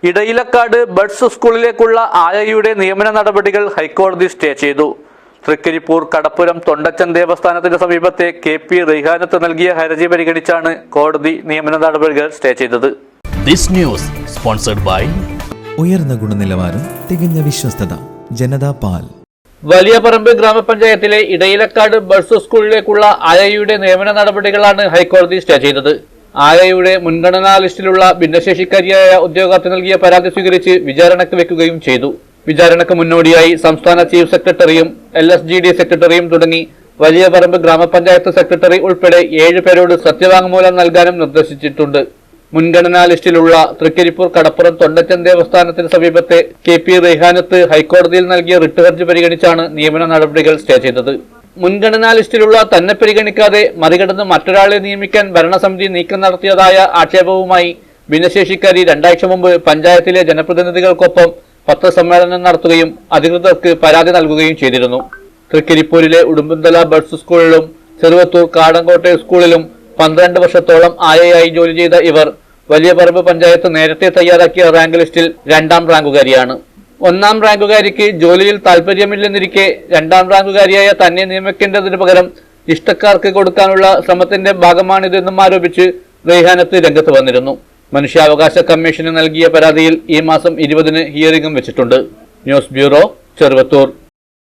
Edayilakkad buds സ്കൂളിലേക്കുള്ള ആയയുടെ നിയമന നടപടികൾ ഹൈക്കോടതി സ്റ്റേ ചെയ്തു. തൃക്കരിപ്പൂർ കടപ്പുരം തൊണ്ടച്ചൻ ദേവസ്ഥാനത്തിന് സമീപത്തെ KP റെയ്ഹാനത്ത് നൽകിയ ഹർജി പരിഗണിച്ചാണ് കോടതി നിയമന നടപടികൾ സ്റ്റേ ചെയ്തത്. ദിസ് ന്യൂസ് സ്പോൺസർഡ് ബൈ ഉയർന്ന ഗുണനിലവാരം, തികഞ്ഞ വിശ്വസ്തത, ജനതാ പാൽ. വലിയപറമ്പ് ഗ്രാമപഞ്ചായത്തിലെ ഇടയിലക്കാട് ബഡ്സ് സ്കൂളിലേക്കുള്ള ആയയുടെ നിയമന നടപടികളാണ് ഹൈക്കോടതി സ്റ്റേ ചെയ്തത്. ആയയുടെ മുൻഗണനാ ലിസ്റ്റിലുള്ള ഭിന്നശേഷിക്കാരിയായ ഉദ്യോഗാർത്ഥി നൽകിയ പരാതി സ്വീകരിച്ച് വിചാരണക്ക് വെക്കുകയും ചെയ്തു. വിചാരണക്ക് മുന്നോടിയായി സംസ്ഥാന ചീഫ് സെക്രട്ടറിയും LSGD സെക്രട്ടറിയും തുടങ്ങി വലിയപറമ്പ് ഗ്രാമപഞ്ചായത്ത് സെക്രട്ടറി ഉൾപ്പെടെ 7 പേരോട് സത്യവാങ്മൂലം നൽകാനും നിർദ്ദേശിച്ചിട്ടുണ്ട്. മുൻഗണനാ ലിസ്റ്റിലുള്ള തൃക്കരിപ്പൂർ കടപ്പുറം തൊണ്ടച്ചൻ ദേവസ്ഥാനത്തിന് സമീപത്തെ KP റെയ്ഹാനത്ത് ഹൈക്കോടതിയിൽ നൽകിയ റിട്ട് ഹർജി പരിഗണിച്ചാണ് നിയമന നടപടികൾ സ്റ്റേ ചെയ്തത്. മുൻഗണനാ ലിസ്റ്റിലുള്ള തന്നെ പരിഗണിക്കാതെ മറികടന്ന് മറ്റൊരാളെ നിയമിക്കാൻ ഭരണസമിതി നീക്കം നടത്തിയതായ ആക്ഷേപവുമായി ഭിന്നശേഷിക്കാരി 2 ആഴ്ച മുമ്പ് പഞ്ചായത്തിലെ ജനപ്രതിനിധികൾക്കൊപ്പം പത്രസമ്മേളനം നടത്തുകയും അധികൃതർക്ക് പരാതി നൽകുകയും ചെയ്തിരുന്നു. തൃക്കരിപ്പൂരിലെ ഉടുമ്പൻതല ബഡ്സ് സ്കൂളിലും ചെറുവത്തൂർ കാടങ്കോട്ടെ സ്കൂളിലും 12 വർഷത്തോളം ആയയായി ജോലി ചെയ്ത ഇവർ വലിയപറമ്പ് പഞ്ചായത്ത് നേരത്തെ തയ്യാറാക്കിയ റാങ്ക് ലിസ്റ്റിൽ 2ാം റാങ്കുകാരിയാണ്. 1ാം റാങ്കുകാരിക്ക് ജോലിയിൽ താൽപര്യമില്ലെന്നിരിക്കെ 2ാം റാങ്കുകാരിയായ തന്നെ നിയമിക്കേണ്ടതിന് പകരം ഇഷ്ടക്കാർക്ക് കൊടുക്കാനുള്ള ശ്രമത്തിന്റെ ഭാഗമാണിതെന്നും ആരോപിച്ച് റെയ്ഹാനത്ത് രംഗത്ത് വന്നിരുന്നു. മനുഷ്യാവകാശ കമ്മീഷന് നൽകിയ പരാതിയിൽ ഈ മാസം 20-ന് ഹിയറിംഗും വെച്ചിട്ടുണ്ട്. News bureau, Cheruvathur.